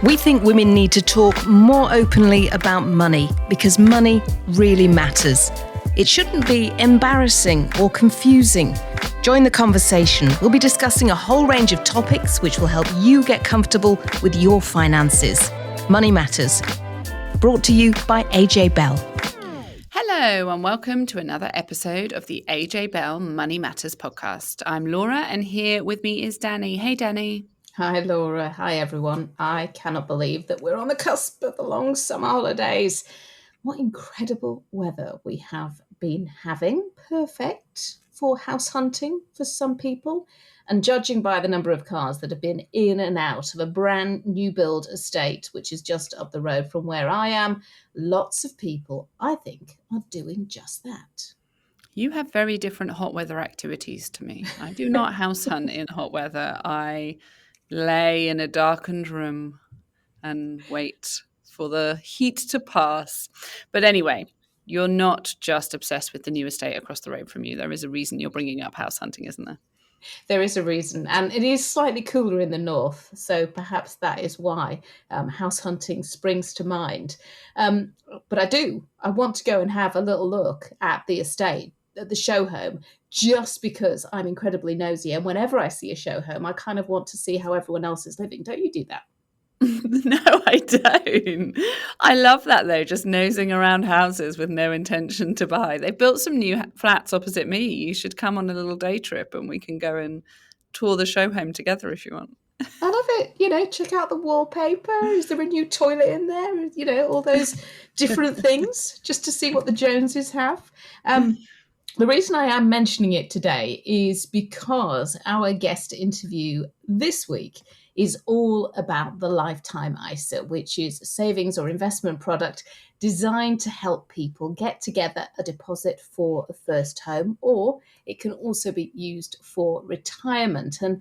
We think women need to talk more openly about money because money really matters. It shouldn't be embarrassing or confusing. Join the conversation. We'll be discussing a whole range of topics which will help you get comfortable with your finances. Money Matters. Brought to you by AJ Bell. Hello and welcome to another episode of the AJ Bell Money Matters podcast. I'm Laura and here with me is Danni. Hey Danni. Hi Laura, hi everyone. I cannot believe that we're on the cusp of the long summer holidays. What incredible weather we have been having. Perfect for house hunting for some people. And judging by the number of cars that have been in and out of a brand new build estate, which is just up the road from where I am, lots of people, I think, are doing just that. You have very different hot weather activities to me. I do not house hunt in hot weather. I lay in a darkened room and wait for the heat to pass. But anyway, you're not just obsessed with the new estate across the road from you. There is a reason you're bringing up house hunting, isn't there? There is a reason, and it is slightly cooler in the north, so perhaps that is why house hunting springs to mind. But I want to go and have a little look at the estate, at the show home, just because I'm incredibly nosy. And whenever I see a show home, I kind of want to see how everyone else is living. Don't you do that? No, I don't. I love that though, just nosing around houses with no intention to buy. They've built some new flats opposite me. You should come on a little day trip and we can go and tour the show home together if you want. I love it. Check out the wallpaper. Is there a new toilet in there? All those different things just to see what the Joneses have. The reason I am mentioning it today is because our guest interview this week is all about the Lifetime ISA, which is a savings or investment product designed to help people get together a deposit for a first home, or it can also be used for retirement. And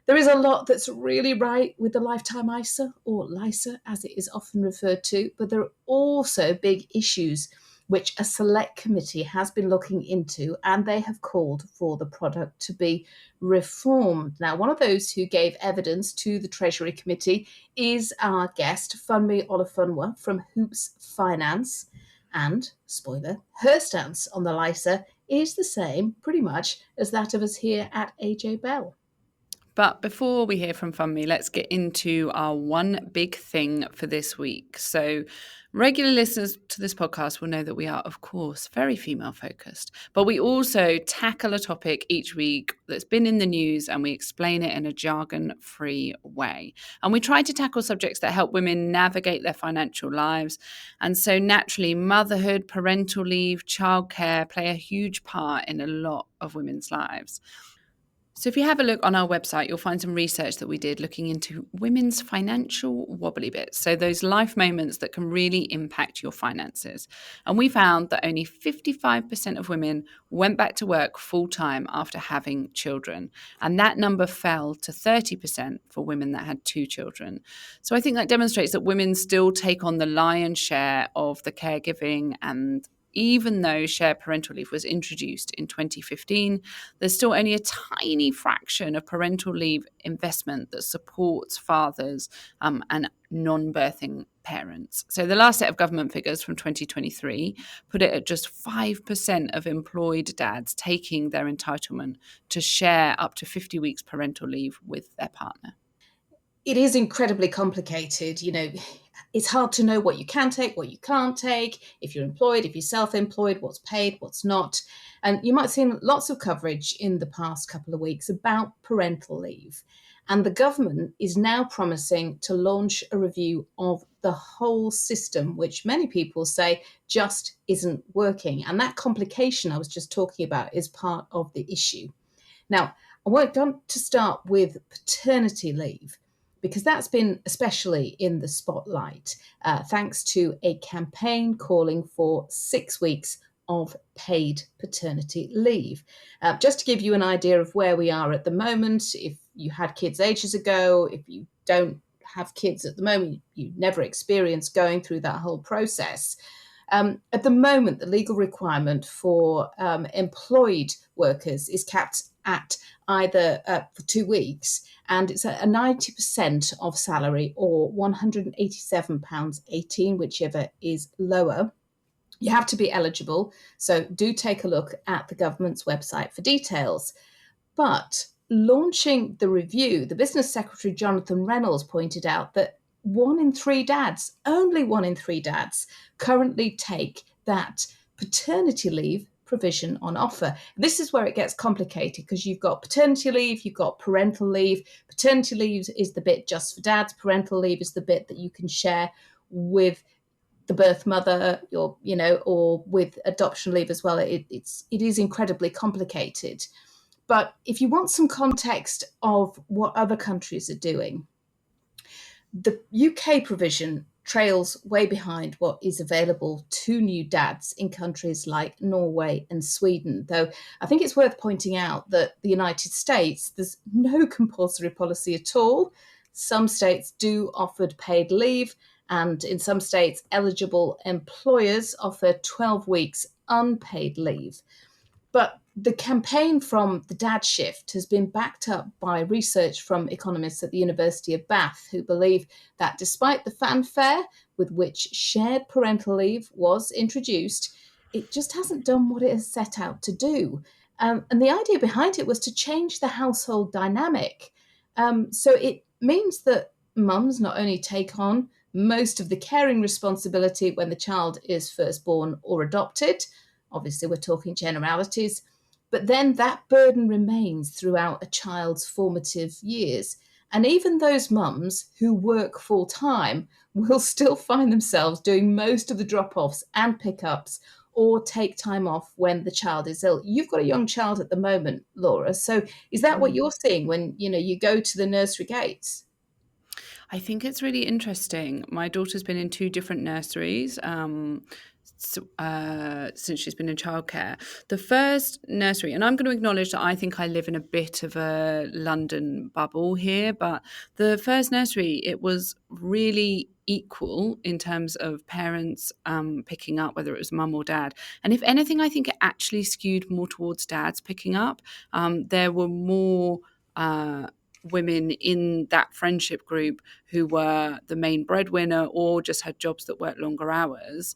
there is a lot that's really right with the Lifetime ISA, or LISA as it is often referred to, but there are also big issues which a select committee has been looking into, and they have called for the product to be reformed. Now, one of those who gave evidence to the Treasury Committee is our guest, Funmi Olufunwa from Hoops Finance. And, spoiler, her stance on the LISA is the same, pretty much, as that of us here at AJ Bell. But before we hear from Funmi, let's get into our one big thing for this week. So regular listeners to this podcast will know that we are, of course, very female focused, but we also tackle a topic each week that's been in the news and we explain it in a jargon-free way. And we try to tackle subjects that help women navigate their financial lives. And so naturally, motherhood, parental leave, childcare play a huge part in a lot of women's lives. So if you have a look on our website, you'll find some research that we did looking into women's financial wobbly bits. So those life moments that can really impact your finances. And we found that only 55% of women went back to work full time after having children. And that number fell to 30% for women that had 2 children. So I think that demonstrates that women still take on the lion's share of the caregiving, and even though shared parental leave was introduced in 2015, there's still only a tiny fraction of parental leave investment that supports fathers and non-birthing parents. So the last set of government figures from 2023 put it at just 5% of employed dads taking their entitlement to share up to 50 weeks parental leave with their partner. It is incredibly complicated. It's hard to know what you can take, what you can't take, if you're employed, if you're self-employed, what's paid, what's not. And you might have seen lots of coverage in the past couple of weeks about parental leave. And the government is now promising to launch a review of the whole system, which many people say just isn't working. And that complication I was just talking about is part of the issue. Now, I want to start with paternity leave, because that's been especially in the spotlight, thanks to a campaign calling for 6 weeks of paid paternity leave. Just to give you an idea of where we are at the moment, if you had kids ages ago, if you don't have kids at the moment, you never experienced going through that whole process. At the moment, the legal requirement for employed workers is capped at either for 2 weeks, and it's a 90% of salary or £187.18, whichever is lower. You have to be eligible, so do take a look at the government's website for details. But launching the review, the Business Secretary Jonathan Reynolds pointed out that only one in three dads, currently take that paternity leave provision on offer. This is where it gets complicated because you've got paternity leave, you've got parental leave. Paternity leave is the bit just for dads. Parental leave is the bit that you can share with the birth mother, or with adoption leave as well. It is incredibly complicated. But if you want some context of what other countries are doing, the UK provision trails way behind what is available to new dads in countries like Norway and Sweden. Though I think it's worth pointing out that the United States, there's no compulsory policy at all. Some states do offer paid leave, and in some states, eligible employers offer 12 weeks unpaid leave. But the campaign from the Dad Shift has been backed up by research from economists at the University of Bath, who believe that despite the fanfare with which shared parental leave was introduced, it just hasn't done what it has set out to do. And the idea behind it was to change the household dynamic. So it means that mums not only take on most of the caring responsibility when the child is first born or adopted. Obviously, we're talking generalities, but then that burden remains throughout a child's formative years. And even those mums who work full time will still find themselves doing most of the drop-offs and pickups or take time off when the child is ill. You've got a young child at the moment, Laura. So is that what you're seeing when you go to the nursery gates? I think it's really interesting. My daughter's been in 2 different nurseries since she's been in childcare. The first nursery, and I'm going to acknowledge that I think I live in a bit of a London bubble here, but the first nursery, it was really equal in terms of parents picking up, whether it was mum or dad. And if anything, I think it actually skewed more towards dads picking up. There were more women in that friendship group who were the main breadwinner or just had jobs that worked longer hours.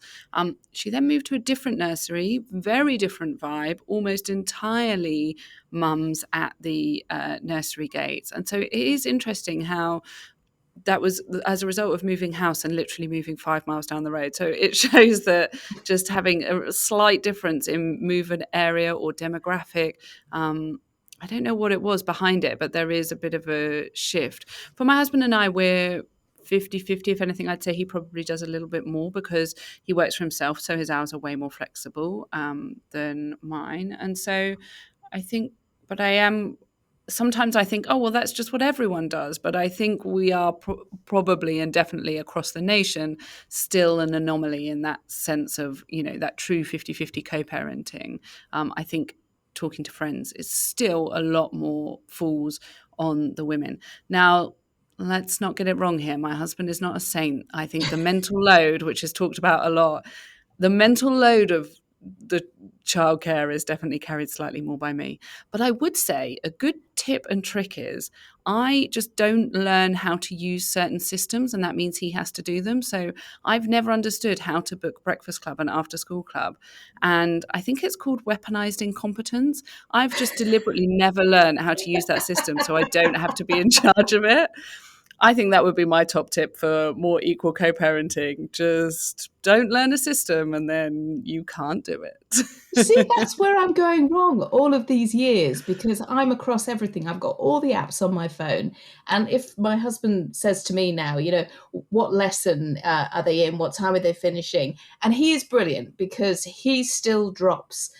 She then moved to a different nursery, very different vibe, almost entirely mums at the nursery gates. And so it is interesting how that was as a result of moving house and literally moving 5 miles down the road. So it shows that just having a slight difference in movement area or demographic, I don't know what it was behind it, but there is a bit of a shift. For my husband and I, we're 50-50. If anything, I'd say he probably does a little bit more because he works for himself. So his hours are way more flexible than mine. And so I think, but sometimes I think, oh, well, that's just what everyone does. But I think we are probably and definitely across the nation still an anomaly in that sense of, that true 50-50 co-parenting. I think talking to friends, it's still a lot more falls on the women. Now, let's not get it wrong here. My husband is not a saint. I think the mental load, which is talked about a lot, the mental load of the childcare is definitely carried slightly more by me. But I would say a good tip and trick is I just don't learn how to use certain systems, and that means he has to do them. So I've never understood how to book breakfast club and after school club. And I think it's called weaponized incompetence. I've just deliberately never learned how to use that system so I don't have to be in charge of it. I think that would be my top tip for more equal co-parenting. Just don't learn a system and then you can't do it. See, that's where I'm going wrong all of these years because I'm across everything. I've got all the apps on my phone. And if my husband says to me now, what lesson are they in? What time are they finishing? And he is brilliant because he still drops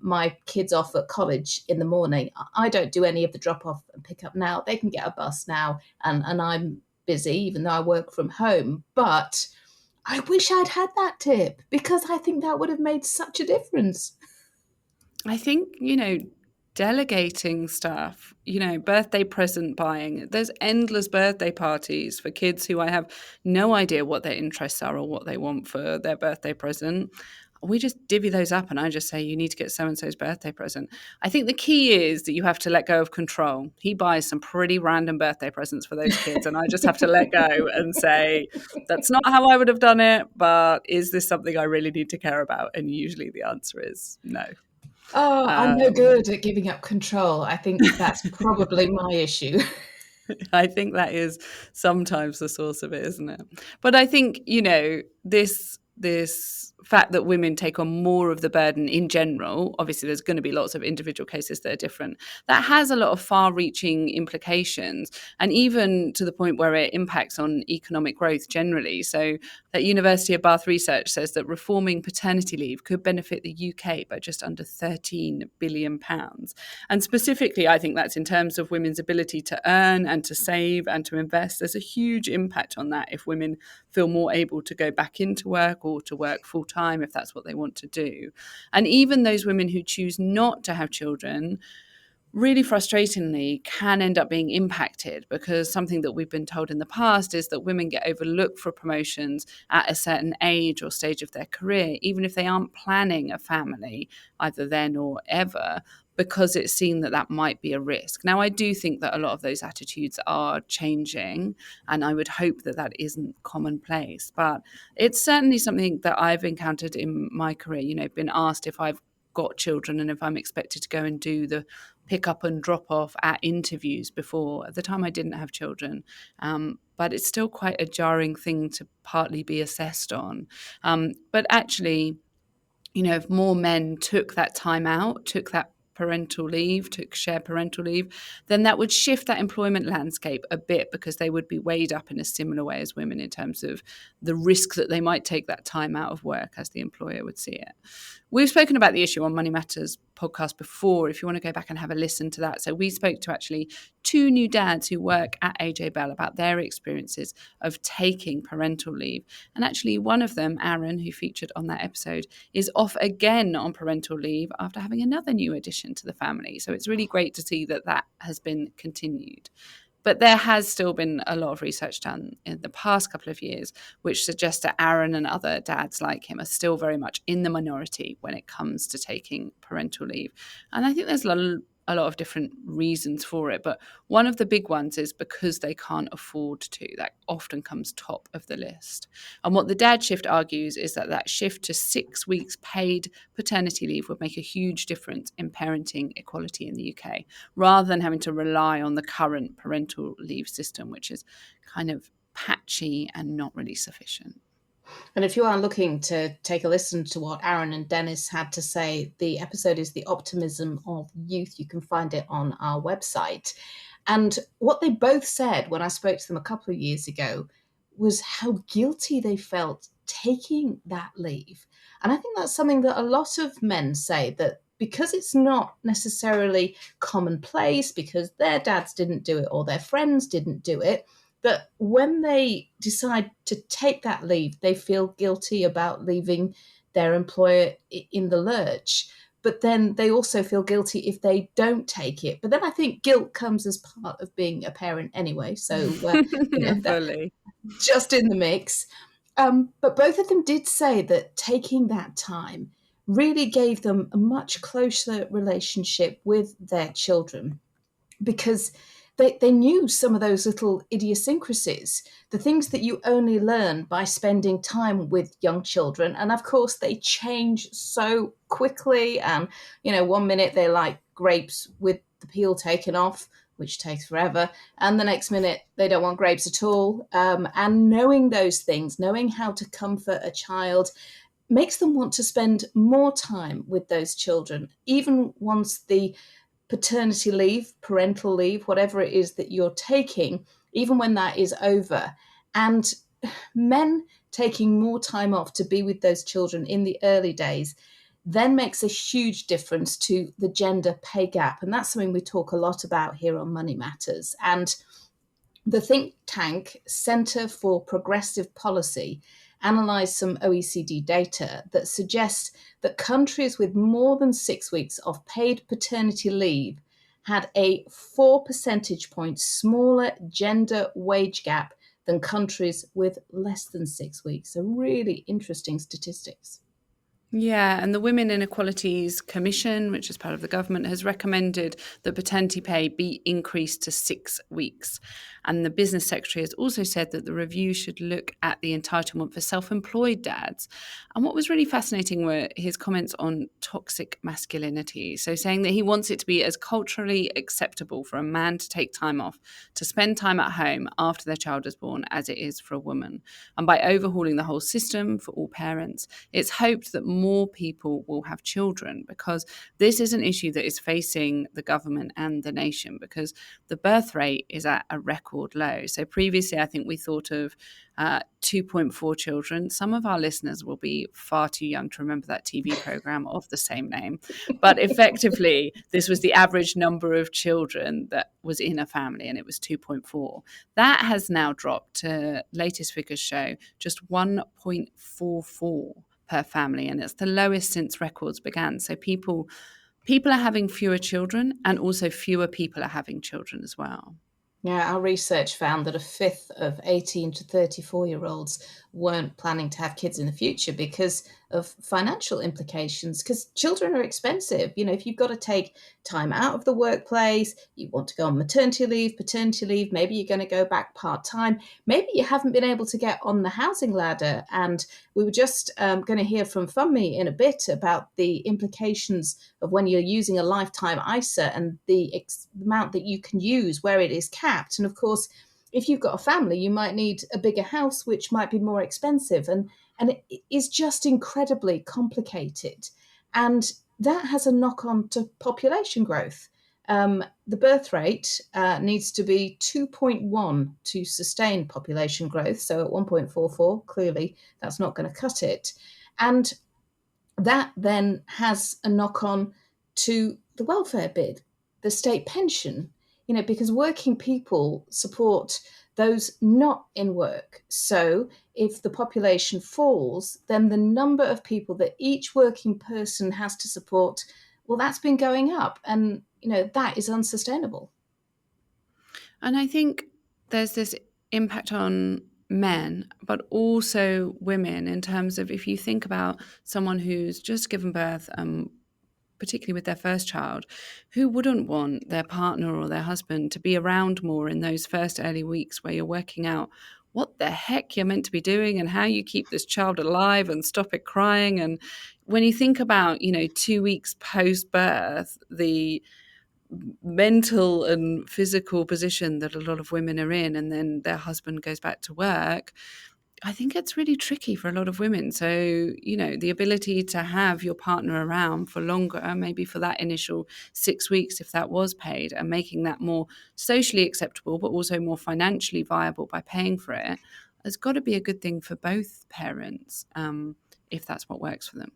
my kids off at college in the morning. I don't do any of the drop off and pick up now. They can get a bus now and I'm busy even though I work from home. But I wish I'd had that tip because I think that would have made such a difference. I think, delegating stuff, birthday present buying. There's endless birthday parties for kids who I have no idea what their interests are or what they want for their birthday present. we just divvy those up and I just say, you need to get so-and-so's birthday present. I think the key is that you have to let go of control. He buys some pretty random birthday presents for those kids and I just have to let go and say, that's not how I would have done it, but is this something I really need to care about? And usually the answer is no. Oh, I'm no good at giving up control. I think that's probably my issue. I think that is sometimes the source of it, isn't it? But I think, this fact that women take on more of the burden in general, obviously there's going to be lots of individual cases that are different, that has a lot of far-reaching implications, and even to the point where it impacts on economic growth generally. So that University of Bath research says that reforming paternity leave could benefit the UK by just under £13 billion. And specifically, I think that's in terms of women's ability to earn and to save and to invest. There's a huge impact on that if women feel more able to go back into work or to work full time if that's what they want to do. And even those women who choose not to have children, really frustratingly, can end up being impacted, because something that we've been told in the past is that women get overlooked for promotions at a certain age or stage of their career, even if they aren't planning a family either then or ever, because it's seen that that might be a risk. Now, I do think that a lot of those attitudes are changing, and I would hope that that isn't commonplace. But it's certainly something that I've encountered in my career, been asked if I've got children and if I'm expected to go and do the pick up and drop off at interviews before. At the time, I didn't have children, but it's still quite a jarring thing to partly be assessed on. But actually, if more men took that time out, took that parental leave, took shared parental leave, then that would shift that employment landscape a bit, because they would be weighed up in a similar way as women in terms of the risk that they might take that time out of work as the employer would see it. We've spoken about the issue on Money Matters podcast before, if you want to go back and have a listen to that. So we spoke to actually 2 new dads who work at AJ Bell about their experiences of taking parental leave. And actually one of them, Aaron, who featured on that episode, is off again on parental leave after having another new addition to the family. So it's really great to see that that has been continued. But there has still been a lot of research done in the past couple of years, which suggests that Aaron and other dads like him are still very much in the minority when it comes to taking parental leave. And I think there's a lot of different reasons for it. But one of the big ones is because they can't afford to. That often comes top of the list. And what the dad shift argues is that shift to 6 weeks paid paternity leave would make a huge difference in parenting equality in the UK, rather than having to rely on the current parental leave system, which is kind of patchy and not really sufficient. And if you are looking to take a listen to what Aaron and Dennis had to say, the episode is The Optimism of Youth. You can find it on our website. And what they both said when I spoke to them a couple of years ago was how guilty they felt taking that leave. And I think that's something that a lot of men say, that because it's not necessarily commonplace, because their dads didn't do it or their friends didn't do it, that when they decide to take that leave, they feel guilty about leaving their employer in the lurch. But then they also feel guilty if they don't take it. But then I think guilt comes as part of being a parent anyway. So, Fully. Just in the mix. But both of them did say that taking that time really gave them a much closer relationship with their children, because they knew some of those little idiosyncrasies, the things that you only learn by spending time with young children. And of course, they change so quickly. And, 1 minute they like grapes with the peel taken off, which takes forever. And the next minute they don't want grapes at all. And knowing those things, knowing how to comfort a child, makes them want to spend more time with those children, even once the paternity leave, parental leave, whatever it is that you're taking, even when that is over. And men taking more time off to be with those children in the early days then makes a huge difference to the gender pay gap. And that's something we talk a lot about here on Money Matters. And the think tank Centre for Progressive Policy analysed some OECD data that suggests that countries with more than 6 weeks of paid paternity leave had a 4 percentage points smaller gender wage gap than countries with less than 6 weeks. So really interesting statistics. Yeah, and the Women Inequalities Commission, which is part of the government, has recommended that paternity pay be increased to 6 weeks. And the business secretary has also said that the review should look at the entitlement for self-employed dads. And what was really fascinating were his comments on toxic masculinity. So saying that he wants it to be as culturally acceptable for a man to take time off, to spend time at home after their child is born, as it is for a woman. And by overhauling the whole system for all parents, it's hoped that more people will have children, because this is an issue that is facing the government and the nation, because the birth rate is at a record low. So previously, I think we thought of 2.4 children. Some of our listeners will be far too young to remember that TV program of the same name. But effectively, this was the average number of children that was in a family, and it was 2.4. That has now dropped to, latest figures show, just 1.44 per family, and it's the lowest since records began. So people are having fewer children, and also fewer people are having children as well. Yeah, our research found that a fifth of 18 to 34-year-olds weren't planning to have kids in the future because of financial implications, because children are expensive. You know, if you've got to take time out of the workplace, you want to go on maternity leave, paternity leave, maybe you're going to go back part-time, maybe you haven't been able to get on the housing ladder. And we were just going to hear from Funmi in a bit about the implications of when you're using a lifetime ISA and the amount that you can use where it is capped. And of course, if you've got a family, you might need a bigger house, which might be more expensive. And it is just incredibly complicated. And that has a knock-on to population growth. The birth rate needs to be 2.1 to sustain population growth. So at 1.44, clearly that's not going to cut it. And that then has a knock-on to the welfare bid, the state pension, you know, because working people support those not in work. So if the population falls, then the number of people that each working person has to support, well, that's been going up. And, you know, that is unsustainable. And I think there's this impact on men, but also women, in terms of, if you think about someone who's just given birth, particularly with their first child, who wouldn't want their partner or their husband to be around more in those first early weeks where you're working out what the heck you're meant to be doing and how you keep this child alive and stop it crying. And when you think about, 2 weeks post-birth, the mental and physical position that a lot of women are in, and then their husband goes back to work, I think it's really tricky for a lot of women. So, the ability to have your partner around for longer, maybe for that initial 6 weeks, if that was paid, and making that more socially acceptable, but also more financially viable by paying for it, has got to be a good thing for both parents, if that's what works for them.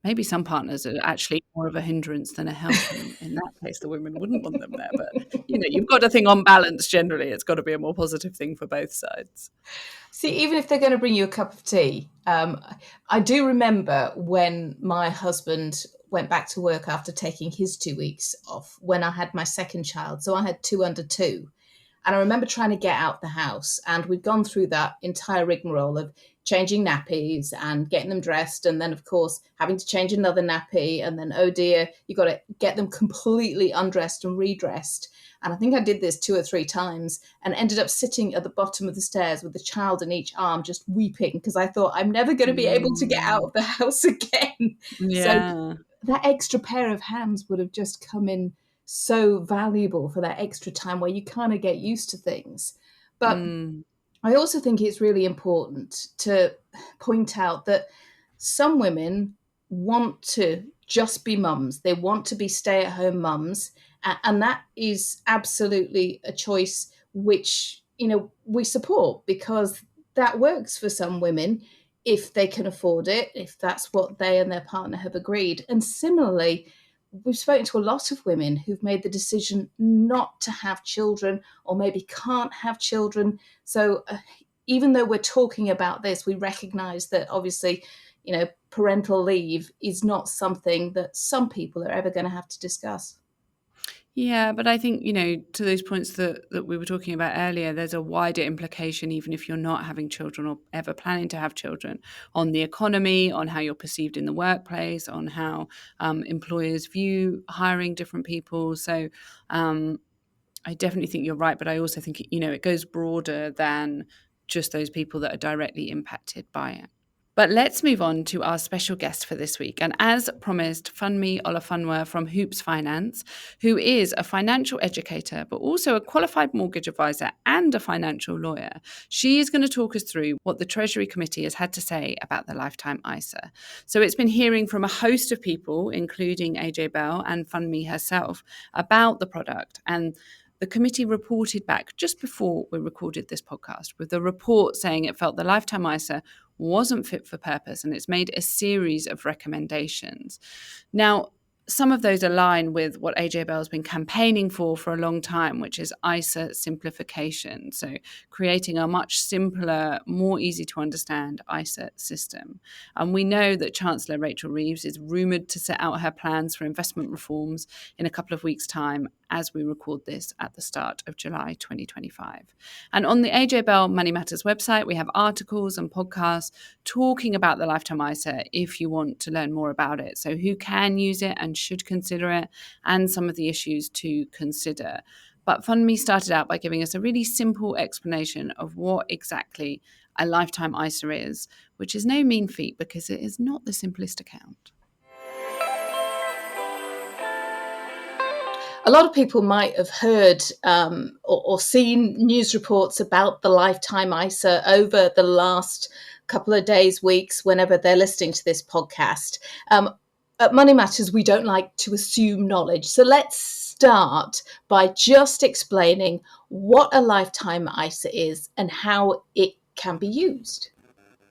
Maybe some partners are actually more of a hindrance than a help. In that case, the women wouldn't want them there. But, you've got to think on balance generally. It's got to be a more positive thing for both sides. See, even if they're going to bring you a cup of tea, I do remember when my husband went back to work after taking his 2 weeks off when I had my second child. So I had 2 under 2. And I remember trying to get out the house, and we'd gone through that entire rigmarole of changing nappies and getting them dressed. And then, of course, having to change another nappy. And then, oh dear, you got to get them completely undressed and redressed. And I think I did this 2 or 3 times and ended up sitting at the bottom of the stairs with the child in each arm, just weeping, because I thought I'm never going to be able to get out of the house again. Yeah. So that extra pair of hands would have just come in so valuable for that extra time where you kind of get used to things. But I also think it's really important to point out that some women want to just be mums. They want to be stay-at-home mums. And that is absolutely a choice which, we support, because that works for some women if they can afford it, if that's what they and their partner have agreed. And similarly, we've spoken to a lot of women who've made the decision not to have children, or maybe can't have children. So even though we're talking about this, we recognize that obviously, parental leave is not something that some people are ever going to have to discuss. Yeah, but I think, to those points that we were talking about earlier, there's a wider implication, even if you're not having children or ever planning to have children, on the economy, on how you're perceived in the workplace, on how employers view hiring different people. So I definitely think you're right, but I also think, it goes broader than just those people that are directly impacted by it. But let's move on to our special guest for this week. And as promised, Funmi Olufunwa from Hoops Finance, who is a financial educator, but also a qualified mortgage advisor and a financial lawyer. She is going to talk us through what the Treasury Committee has had to say about the lifetime ISA. So it's been hearing from a host of people, including AJ Bell and Funmi herself, about the product. And the committee reported back just before we recorded this podcast with a report saying it felt the lifetime ISA wasn't fit for purpose, and it's made a series of recommendations. Now, some of those align with what AJ Bell has been campaigning for a long time, which is ISA simplification. So creating a much simpler, more easy to understand ISA system. And we know that Chancellor Rachel Reeves is rumoured to set out her plans for investment reforms in a couple of weeks' time as we record this at the start of July 2025. And on the AJ Bell Money Matters website, we have articles and podcasts talking about the lifetime ISA if you want to learn more about it. So who can use it and should consider it, and some of the issues to consider. But Funmi started out by giving us a really simple explanation of what exactly a lifetime ISA is, which is no mean feat because it is not the simplest account. A lot of people might have heard or seen news reports about the lifetime ISA over the last couple of days, weeks, whenever they're listening to this podcast. At Money Matters, we don't like to assume knowledge. So let's start by just explaining what a lifetime ISA is and how it can be used.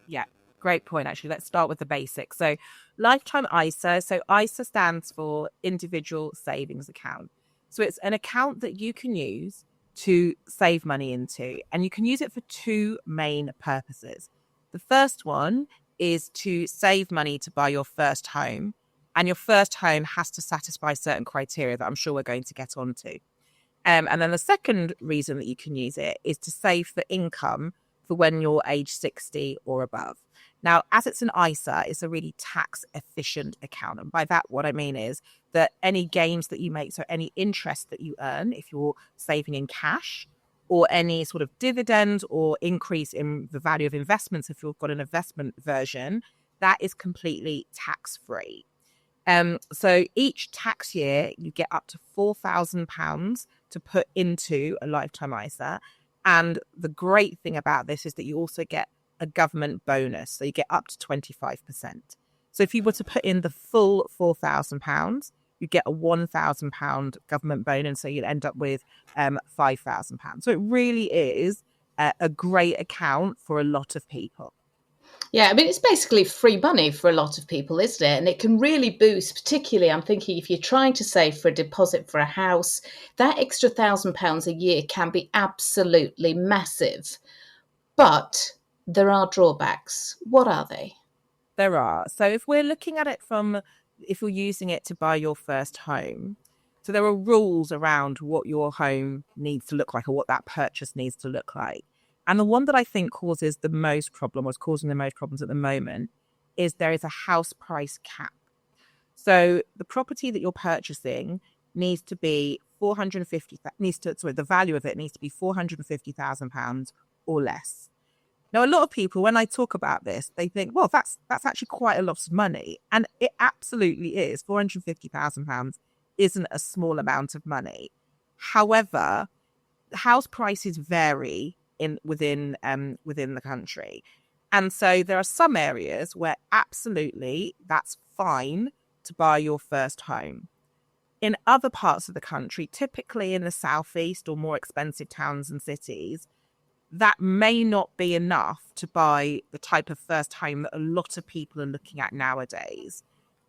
Yeah, great point, actually. Let's start with the basics. So lifetime ISA. So ISA stands for Individual Savings Account. So it's an account that you can use to save money into, and you can use it for two main purposes. The first one is to save money to buy your first home, and your first home has to satisfy certain criteria that I'm sure we're going to get onto. And then the second reason that you can use it is to save for income for when you're age 60 or above. Now, as it's an ISA, it's a really tax efficient account. And by that, what I mean is that any gains that you make, so any interest that you earn, if you're saving in cash, or any sort of dividend or increase in the value of investments, if you've got an investment version, that is completely tax free. So each tax year, you get up to £4,000 to put into a lifetime ISA. And the great thing about this is that you also get a government bonus. So you get up to 25%. So if you were to put in the full £4,000, you get a £1,000 government bonus. So you'd end up with £5,000. So it really is a great account for a lot of people. Yeah, I mean, it's basically free money for a lot of people, isn't it? And it can really boost, particularly, I'm thinking, if you're trying to save for a deposit for a house, that extra £1,000 a year can be absolutely massive. But there are drawbacks. What are they? There are. So if we're looking at it if you're using it to buy your first home, so there are rules around what your home needs to look like or what that purchase needs to look like. And the one that I think causes the most problem, or is causing the most problems at the moment, is there is a house price cap. So the property that you're purchasing needs to be the value of it needs to be £450,000 or less. Now, a lot of people, when I talk about this, they think, well, that's actually quite a lot of money. And it absolutely is. £450,000 isn't a small amount of money. However, house prices vary within the country. And so there are some areas where absolutely that's fine to buy your first home. In other parts of the country, typically in the southeast or more expensive towns and cities, that may not be enough to buy the type of first home that a lot of people are looking at nowadays.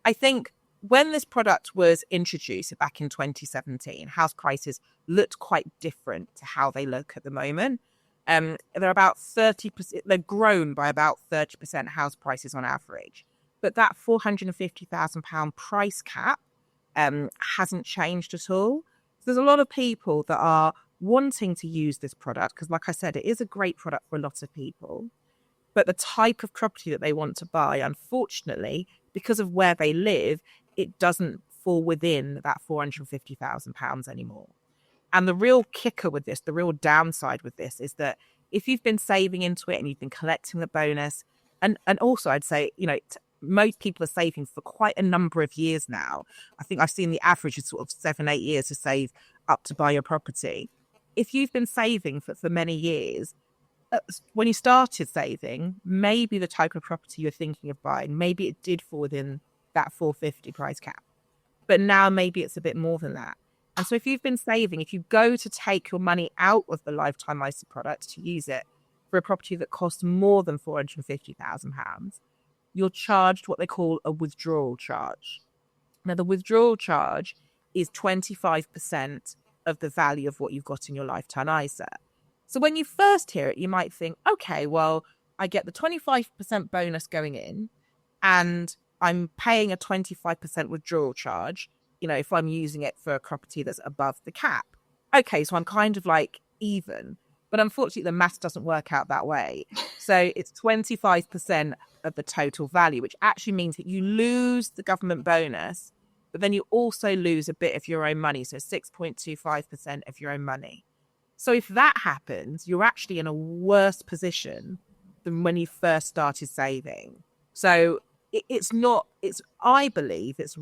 I think when this product was introduced back in 2017, house prices looked quite different to how they look at the moment. They're about 30%, they've grown by about 30% house prices on average. But that £450,000 price cap hasn't changed at all. So there's a lot of people that are wanting to use this product because, like I said, it is a great product for a lot of people. But the type of property that they want to buy, unfortunately, because of where they live, it doesn't fall within that £450,000 anymore. And the real kicker with this, the real downside with this is that if you've been saving into it and you've been collecting the bonus, and also I'd say, most people are saving for quite a number of years now. I think I've seen the average is sort of 7-8 years to save up to buy your property. If you've been saving for many years, when you started saving, maybe the type of property you're thinking of buying, maybe it did fall within that 450 price cap. But now maybe it's a bit more than that. And so if you've been saving, if you go to take your money out of the lifetime ISA product to use it for a property that costs more than £450,000, you're charged what they call a withdrawal charge. Now, the withdrawal charge is 25% of the value of what you've got in your lifetime ISA. So when you first hear it, you might think, okay, well, I get the 25% bonus going in and I'm paying a 25% withdrawal charge, if I'm using it for a property that's above the cap. Okay, so I'm kind of like even. But unfortunately, the maths doesn't work out that way. So it's 25% of the total value, which actually means that you lose the government bonus, but then you also lose a bit of your own money. So 6.25% of your own money. So if that happens, you're actually in a worse position than when you first started saving. So I believe it's a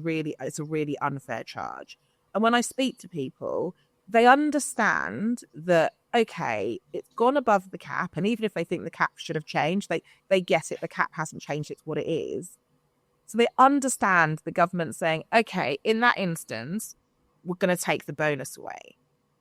really unfair charge. And when I speak to people, they understand that, okay, it's gone above the cap. And even if they think the cap should have changed, they get it. The cap hasn't changed. It's what it is. So they understand the government saying, okay, in that instance, we're going to take the bonus away.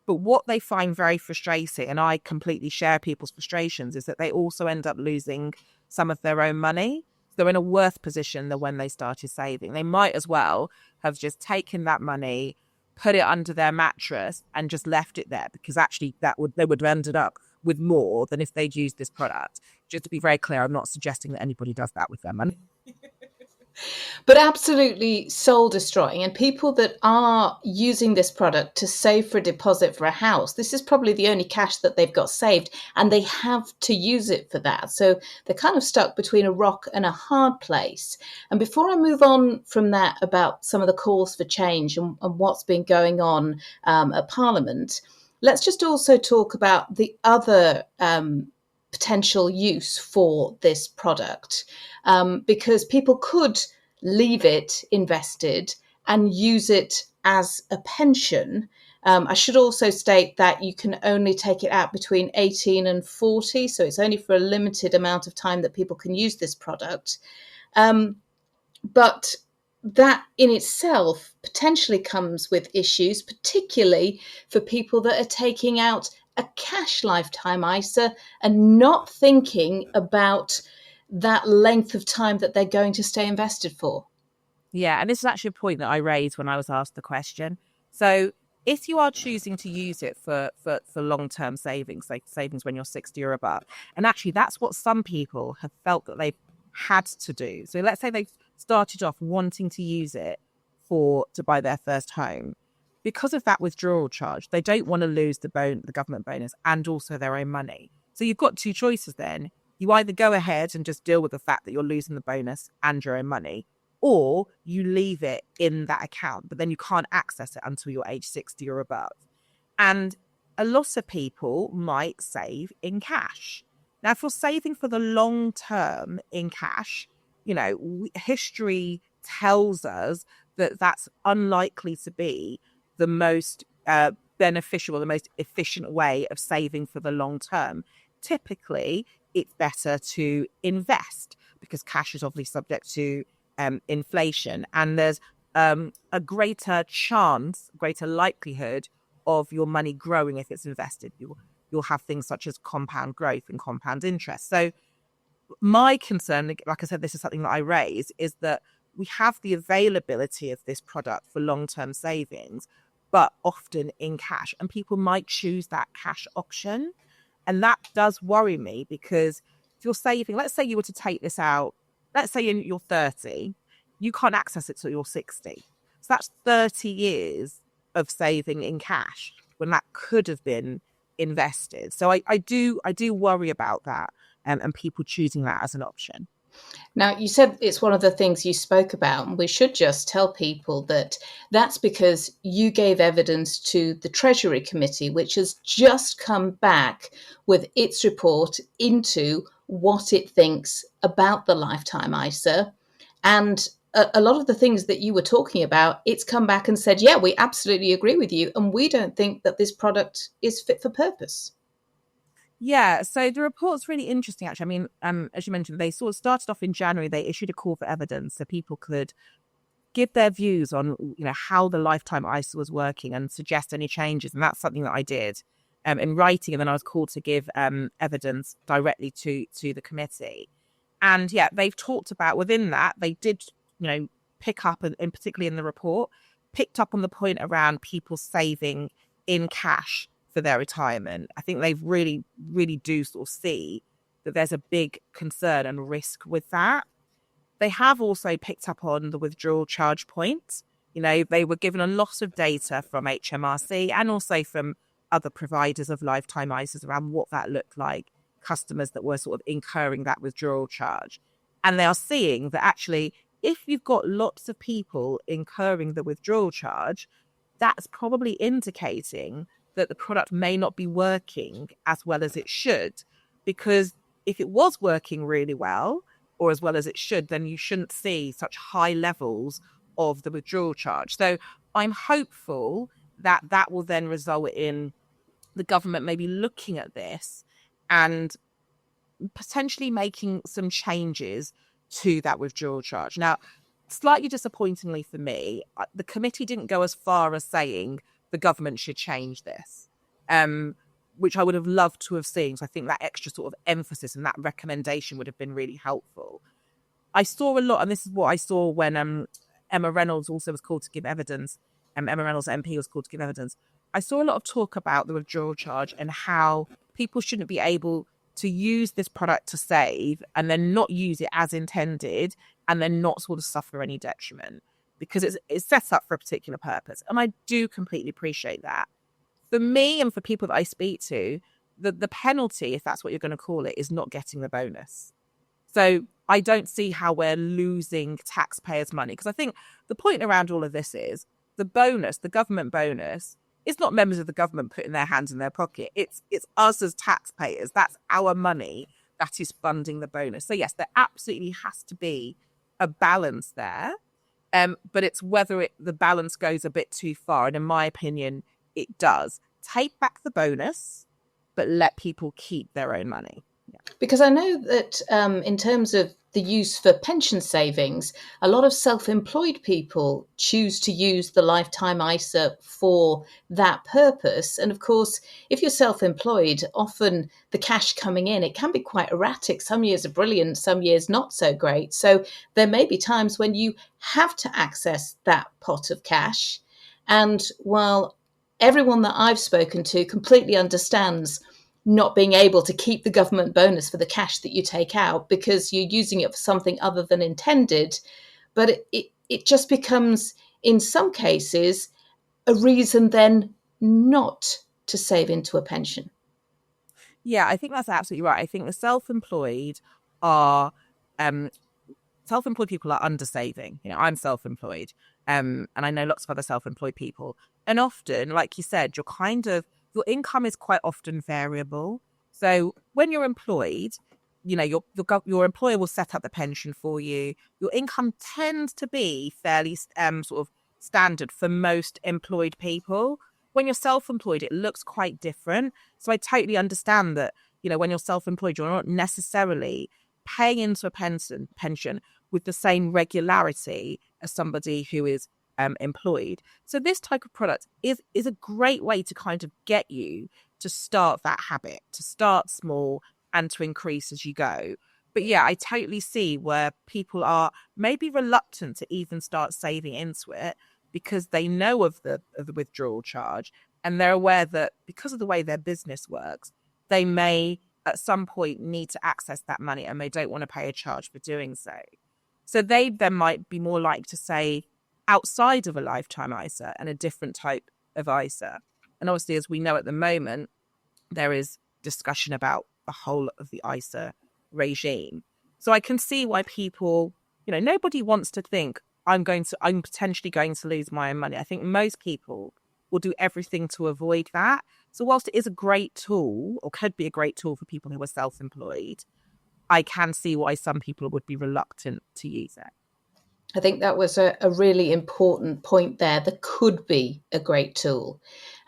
But what they find very frustrating, and I completely share people's frustrations, is that they also end up losing some of their own money. They're in a worse position than when they started saving. They might as well have just taken that money, put it under their mattress and just left it there, because actually they would have ended up with more than if they'd used this product. Just to be very clear, I'm not suggesting that anybody does that with their money. But absolutely soul destroying. And people that are using this product to save for a deposit for a house, this is probably the only cash that they've got saved, and they have to use it for that. So they're kind of stuck between a rock and a hard place. And before I move on from that about some of the calls for change and what's been going on at Parliament, let's just also talk about the other potential use for this product, because people could leave it invested and use it as a pension. I should also state that you can only take it out between 18 and 40, so it's only for a limited amount of time that people can use this product. But that in itself potentially comes with issues, particularly for people that are taking out a cash lifetime ISA and not thinking about that length of time that they're going to stay invested for. Yeah, and this is actually a point that I raised when I was asked the question. So if you are choosing to use it for long-term savings, like savings when you're 60 or above, and actually that's what some people have felt that they've had to do. So let's say they've started off wanting to use it to buy their first home. Because of that withdrawal charge, they don't want to lose the government bonus and also their own money. So you've got two choices then. You either go ahead and just deal with the fact that you're losing the bonus and your own money, or you leave it in that account, but then you can't access it until you're age 60 or above. And a lot of people might save in cash. Now, if you're saving for the long term in cash, history tells us that that's unlikely to be the most beneficial or the most efficient way of saving for the long term. Typically, it's better to invest because cash is obviously subject to inflation, and there's a greater likelihood of your money growing if it's invested. You'll have things such as compound growth and compound interest. So my concern, like I said, this is something that I raise, is that we have the availability of this product for long-term savings, but often in cash, and people might choose that cash option. And that does worry me, because if you're saving, let's say you were to take this out, let's say you're 30, you can't access it till you're 60. So that's 30 years of saving in cash when that could have been invested. So I do worry about that, and people choosing that as an option. Now, you said it's one of the things you spoke about, and we should just tell people that that's because you gave evidence to the Treasury Committee, which has just come back with its report into what it thinks about the lifetime ISA. And a lot of the things that you were talking about, it's come back and said, yeah, we absolutely agree with you, and we don't think that this product is fit for purpose. Yeah, so the report's really interesting, actually. I mean, as you mentioned, they sort of started off in January. They issued a call for evidence so people could give their views on, how the lifetime ISA was working and suggest any changes. And that's something that I did in writing. And then I was called to give evidence directly to the committee. And yeah, they've talked about within that, they did, pick up, and particularly in the report, picked up on the point around people saving in cash for their retirement. I think they've really, really do sort of see that there's a big concern and risk with that. They have also picked up on the withdrawal charge point. They were given a lot of data from HMRC and also from other providers of lifetime ISAs around what that looked like, customers that were sort of incurring that withdrawal charge. And they are seeing that actually, if you've got lots of people incurring the withdrawal charge, that's probably indicating that the product may not be working as well as it should. Because if it was working really well, or as well as it should, then you shouldn't see such high levels of the withdrawal charge. So I'm hopeful that that will then result in the government maybe looking at this and potentially making some changes to that withdrawal charge. Now, slightly disappointingly for me, the committee didn't go as far as saying the government should change this, which I would have loved to have seen. So I think that extra sort of emphasis and that recommendation would have been really helpful. I saw a lot, and this is what I saw when Emma Reynolds also was called to give evidence. Emma Reynolds MP was called to give evidence. I saw a lot of talk about the withdrawal charge and how people shouldn't be able to use this product to save and then not use it as intended and then not sort of suffer any detriment because it's set up for a particular purpose. And I do completely appreciate that. For me and for people that I speak to, the penalty, if that's what you're going to call it, is not getting the bonus. So I don't see how we're losing taxpayers' money, because I think the point around all of this is the bonus, the government bonus, it's not members of the government putting their hands in their pocket. It's us as taxpayers. That's our money that is funding the bonus. So yes, there absolutely has to be a balance there. But it's whether the balance goes a bit too far. And in my opinion, it does. Take back the bonus, but let people keep their own money. Yeah. Because I know that in terms of the use for pension savings, a lot of self-employed people choose to use the lifetime ISA for that purpose. And of course, if you're self-employed, often the cash coming in, it can be quite erratic. Some years are brilliant, some years not so great. So there may be times when you have to access that pot of cash. And while everyone that I've spoken to completely understands not being able to keep the government bonus for the cash that you take out because you're using it for something other than intended. But it just becomes, in some cases, a reason then not to save into a pension. Yeah, I think that's absolutely right. I think the self-employed are self-employed people are undersaving. I'm self-employed, and I know lots of other self-employed people. And often, like you said, your income is quite often variable. So when you're employed, your employer will set up the pension for you. Your income tends to be fairly sort of standard for most employed people. When you're self-employed, it looks quite different. So I totally understand that, when you're self-employed, you're not necessarily paying into a pension with the same regularity as somebody who is employed. So this type of product is a great way to kind of get you to start that habit, to start small and to increase as you go. But yeah, I totally see where people are maybe reluctant to even start saving into it because they know of the withdrawal charge, and they're aware that because of the way their business works, they may at some point need to access that money and they don't want to pay a charge for doing so. So they then might be more likely to save outside of a lifetime ISA and a different type of ISA. And obviously, as we know at the moment, there is discussion about the whole of the ISA regime. So I can see why people, nobody wants to think I'm potentially going to lose my own money. I think most people will do everything to avoid that. So whilst it is a great tool, or could be a great tool for people who are self-employed, I can see why some people would be reluctant to use it. I think that was a really important point there. There could be a great tool.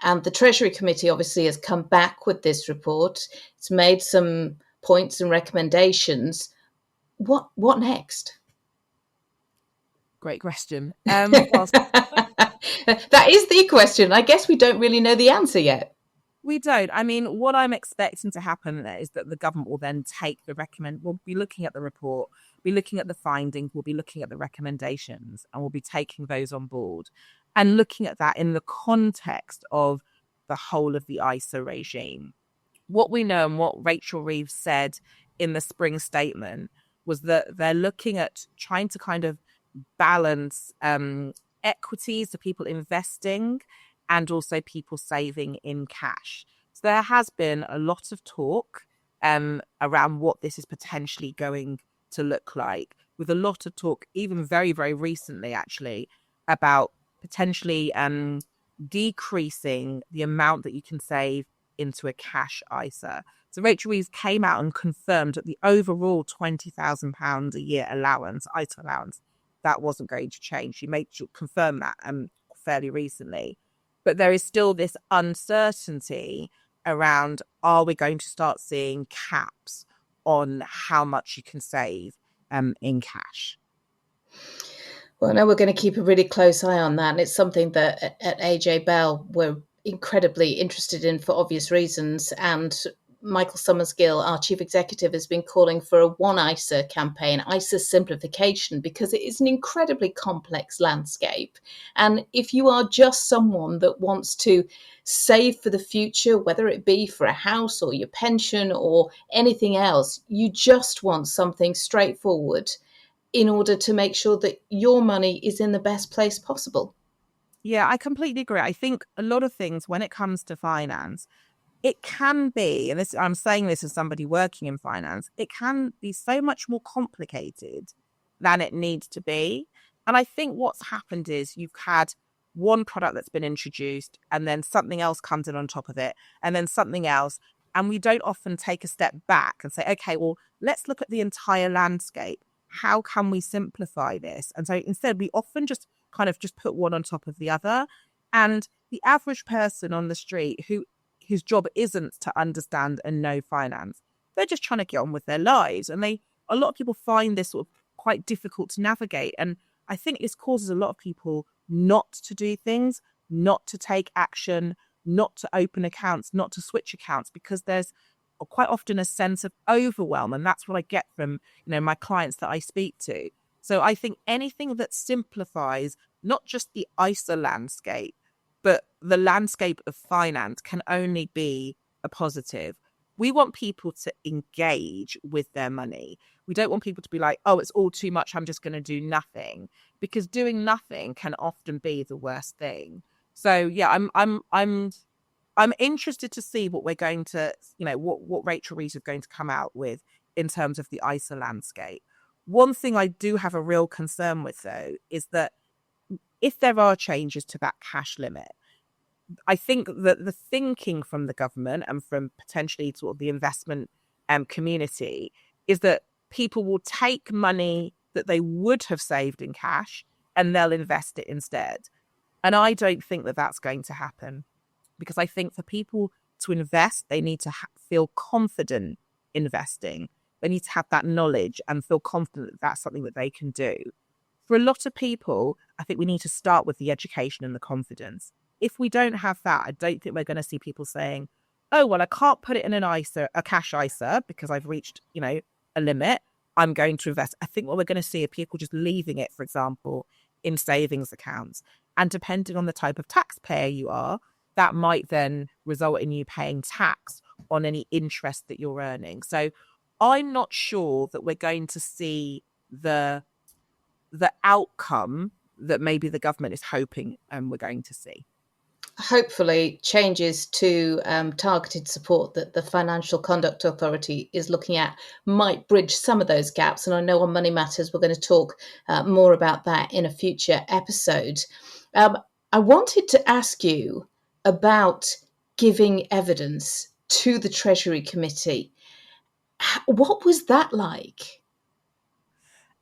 And the Treasury Committee obviously has come back with this report. It's made some points and recommendations. What next? Great question. That is the question. I guess we don't really know the answer yet. We don't. I mean, what I'm expecting to happen is that the government will then we'll be looking at the report, be looking at the findings, we'll be looking at the recommendations, and we'll be taking those on board and looking at that in the context of the whole of the ISA regime. What we know and what Rachel Reeves said in the spring statement was that they're looking at trying to kind of balance equities, so people investing and also people saving in cash. So there has been a lot of talk around what this is potentially going to look like, with a lot of talk, even very, very recently, actually, about potentially decreasing the amount that you can save into a cash ISA. So Rachel Reeves came out and confirmed that the overall £20,000 a year allowance, ISA allowance, that wasn't going to change. She confirm that fairly recently. But there is still this uncertainty around, are we going to start seeing caps on how much you can save in cash? Well, no, we're going to keep a really close eye on that. And it's something that at AJ Bell we're incredibly interested in for obvious reasons. And Michael Summersgill, our chief executive, has been calling for a One ISA campaign, ISA simplification, because it is an incredibly complex landscape. And if you are just someone that wants to save for the future, whether it be for a house or your pension or anything else, you just want something straightforward in order to make sure that your money is in the best place possible. Yeah, I completely agree. I think a lot of things when it comes to finance, it can be, and I'm saying this as somebody working in finance, it can be so much more complicated than it needs to be. And I think what's happened is you've had one product that's been introduced and then something else comes in on top of it and then something else. And we don't often take a step back and say, okay, well, let's look at the entire landscape. How can we simplify this? And so instead, we often just put one on top of the other. And the average person on the street whose job isn't to understand and know finance, they're just trying to get on with their lives. And a lot of people find this sort of quite difficult to navigate. And I think this causes a lot of people not to do things, not to take action, not to open accounts, not to switch accounts, because there's quite often a sense of overwhelm. And that's what I get from, my clients that I speak to. So I think anything that simplifies not just the ISA landscape, but the landscape of finance can only be a positive. We want people to engage with their money. We don't want people to be like, oh, it's all too much, I'm just going to do nothing, because doing nothing can often be the worst thing. So yeah, I'm interested to see what we're going to, what Rachel Reeves is going to come out with in terms of the ISA landscape. One thing I do have a real concern with, though, is that if there are changes to that cash limit, I think that the thinking from the government and from potentially sort of the investment community is that people will take money that they would have saved in cash and they'll invest it instead. And I don't think that that's going to happen, because I think for people to invest, they need to feel confident investing. They need to have that knowledge and feel confident that that's something that they can do. For a lot of people, I think we need to start with the education and the confidence. If we don't have that, I don't think we're going to see people saying, oh, well, I can't put it in an ISA, a cash ISA, because I've reached, a limit. I'm going to invest. I think what we're going to see are people just leaving it, for example, in savings accounts. And depending on the type of taxpayer you are, that might then result in you paying tax on any interest that you're earning. So I'm not sure that we're going to see the outcome that maybe the government is hoping we're going to see. hopefully changes to targeted support that the Financial Conduct Authority is looking at might bridge some of those gaps. And I know on Money Matters, we're going to talk more about that in a future episode. I wanted to ask you about giving evidence to the Treasury Committee. What was that like?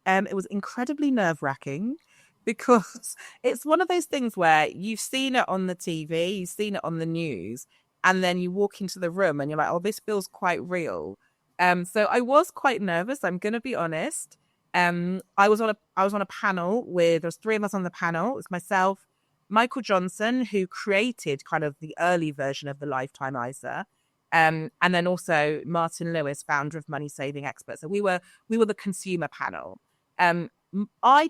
It was incredibly nerve-wracking because it's one of those things where you've seen it on the TV, you've seen it on the news, and then you walk into the room and you're like, oh, this feels quite real. So I was quite nervous, I'm going to be honest. I was on a panel with, there was three of us on the panel. It was myself, Michael Johnson, who created kind of the early version of the Lifetime ISA. And then also Martin Lewis, founder of Money Saving Experts. So we were the consumer panel. I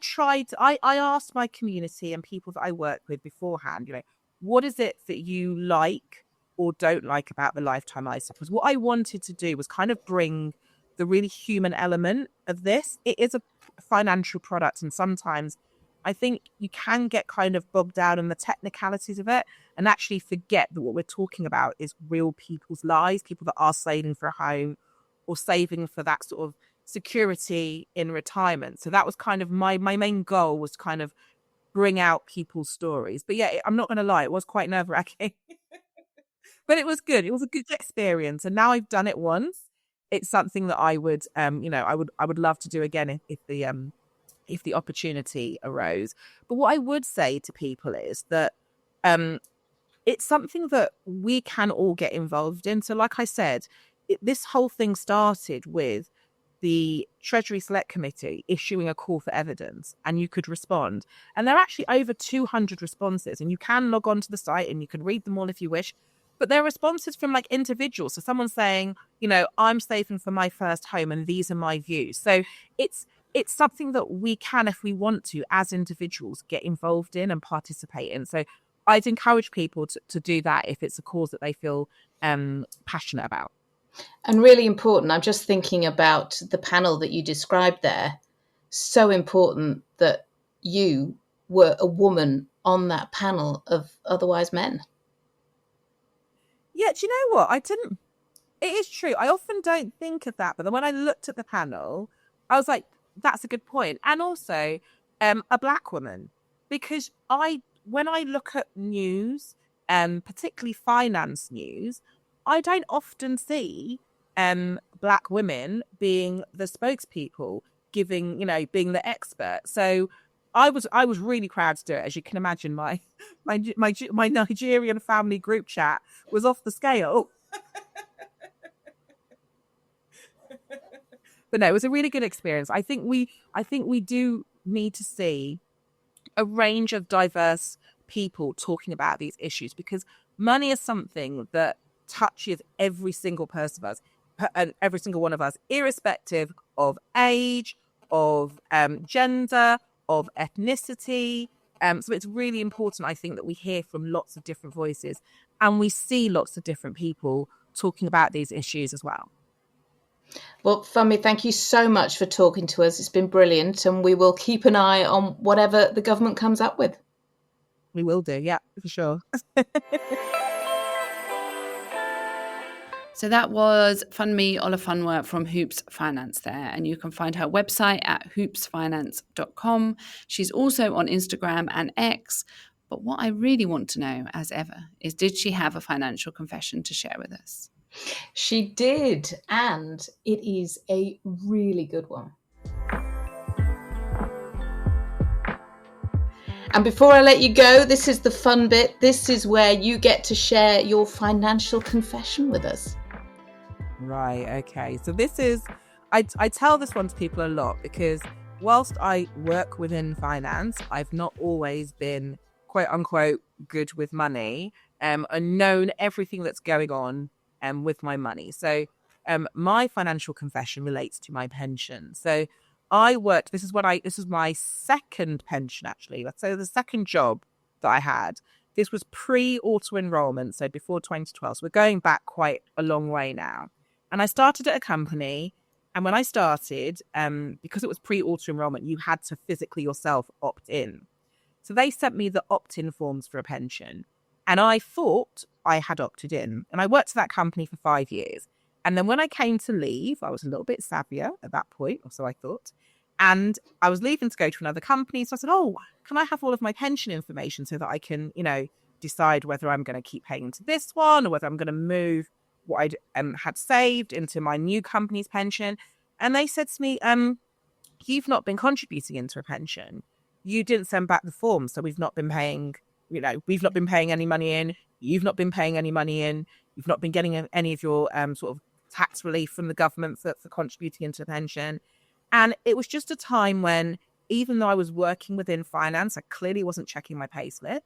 asked my community and people that I work with beforehand, what is it that you like or don't like about the Lifetime ISA? Because what I wanted to do was kind of bring the really human element of this. It is a financial product, and sometimes I think you can get kind of bogged down in the technicalities of it and actually forget that what we're talking about is real people's lives, people that are saving for a home or saving for that sort of security in retirement. So that was kind of my main goal, was to kind of bring out people's stories. But yeah, I'm not going to lie, it was quite nerve-wracking. But it was good. It was a good experience. And now I've done it once. It's something that I would, I would love to do again if the opportunity arose. But what I would say to people is that it's something that we can all get involved in. So like I said, this whole thing started with the Treasury Select Committee issuing a call for evidence, and you could respond. And there are actually over 200 responses, and you can log on to the site and you can read them all if you wish. But there are responses from like individuals. So someone saying, I'm saving for my first home and these are my views. So it's something that we can, if we want to, as individuals, get involved in and participate in. So I'd encourage people to do that if it's a cause that they feel passionate about. And really important, I'm just thinking about the panel that you described there. So important that you were a woman on that panel of otherwise men. Yeah, do you know what? It is true. I often don't think of that. But then when I looked at the panel, I was like, that's a good point. And also a Black woman, because when I look at news, particularly finance news, I don't often see Black women being the spokespeople, being the expert. So I was really proud to do it. As you can imagine, my Nigerian family group chat was off the scale. But no, it was a really good experience. I think we do need to see a range of diverse people talking about these issues, because money is something that touches every single person of us, and every single one of us, irrespective of age, of gender, of ethnicity. So it's really important, I think, that we hear from lots of different voices and we see lots of different people talking about these issues as well. Well, Funmi, thank you so much for talking to us. It's been brilliant, and we will keep an eye on whatever the government comes up with. We will do, yeah, for sure. So that was Funmi Olufunwa from Hoops Finance there, and you can find her website at hoopsfinance.com. She's also on Instagram and X. But what I really want to know, as ever, is did she have a financial confession to share with us? She did, and it is a really good one. And before I let you go, this is the fun bit. This is where you get to share your financial confession with us. Right, okay. So this is, I tell this one to people a lot, because whilst I work within finance, I've not always been, quote unquote, good with money and known everything that's going on with my money. So my financial confession relates to my pension. So I worked, this is my second pension, actually. So the second job that I had, this was pre-auto enrollment, so before 2012. So we're going back quite a long way now. And I started at a company, and when I started, because it was pre-auto enrollment, you had to physically yourself opt in. So they sent me the opt-in forms for a pension. And I thought I had opted in. And I worked for that company for 5 years. And then when I came to leave, I was a little bit savvier at that point, or so I thought. And I was leaving to go to another company. So I said, oh, can I have all of my pension information so that I can, decide whether I'm going to keep paying into this one or whether I'm going to move what I had saved into my new company's pension. And they said to me, you've not been contributing into a pension. You didn't send back the form. So we've not been paying, we've not been paying any money in. You've not been paying any money in. You've not been getting any of your sort of tax relief from the government for contributing into a pension. And it was just a time when, even though I was working within finance, I clearly wasn't checking my payslip.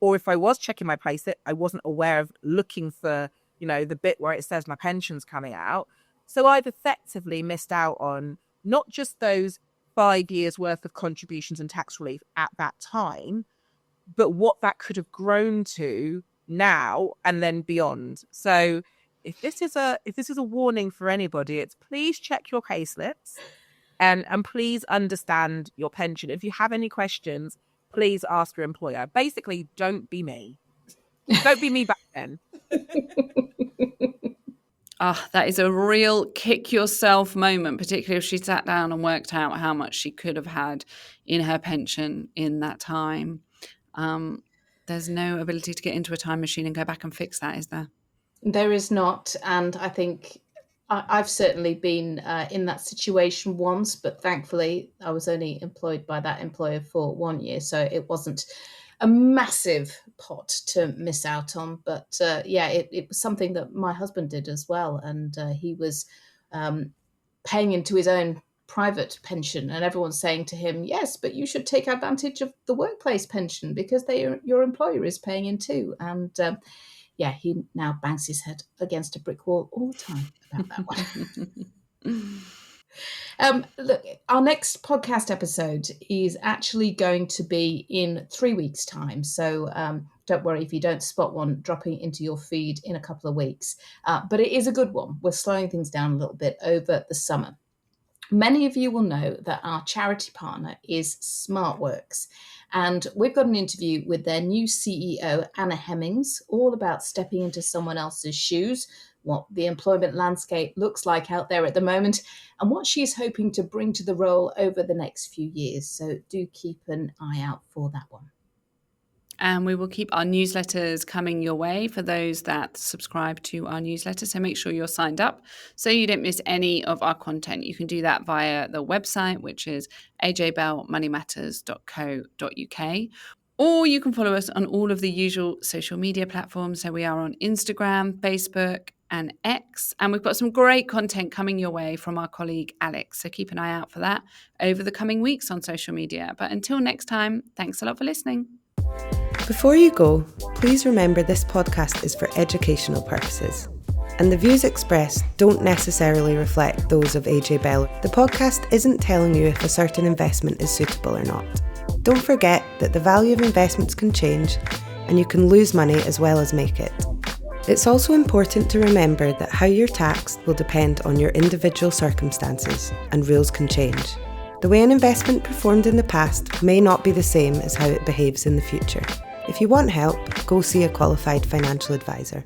Or if I was checking my payslip, I wasn't aware of looking for, the bit where it says my pension's coming out. So I've effectively missed out on not just those 5 years worth of contributions and tax relief at that time, but what that could have grown to now and then beyond. So if this is a warning for anybody, it's please check your payslips and please understand your pension. If you have any questions, please ask your employer. Basically, don't be me. Don't be me back then. That is a real kick yourself moment, particularly if she sat down and worked out how much she could have had in her pension in that time. There's no ability to get into a time machine and go back and fix that, is there? There is not. And I think I've certainly been in that situation once, but thankfully I was only employed by that employer for 1 year. So it wasn't a massive pot to miss out on. But it was something that my husband did as well. And he was paying into his own private pension, and everyone's saying to him, yes, but you should take advantage of the workplace pension because your employer is paying in too. And he now bangs his head against a brick wall all the time about that one. Look, our next podcast episode is actually going to be in 3 weeks' time. So don't worry if you don't spot one dropping into your feed in a couple of weeks. But it is a good one. We're slowing things down a little bit over the summer. Many of you will know that our charity partner is SmartWorks, and we've got an interview with their new CEO, Anna Hemmings, all about stepping into someone else's shoes, what the employment landscape looks like out there at the moment, and what she's hoping to bring to the role over the next few years. So do keep an eye out for that one. And we will keep our newsletters coming your way for those that subscribe to our newsletter. So make sure you're signed up so you don't miss any of our content. You can do that via the website, which is ajbellmoneymatters.co.uk. Or you can follow us on all of the usual social media platforms. So we are on Instagram, Facebook, and X. And we've got some great content coming your way from our colleague Alex. So keep an eye out for that over the coming weeks on social media. But until next time, thanks a lot for listening. Before you go, please remember this podcast is for educational purposes, and the views expressed don't necessarily reflect those of AJ Bell. The podcast isn't telling you if a certain investment is suitable or not. Don't forget that the value of investments can change, and you can lose money as well as make it. It's also important to remember that how you're taxed will depend on your individual circumstances, and rules can change. The way an investment performed in the past may not be the same as how it behaves in the future. If you want help, go see a qualified financial advisor.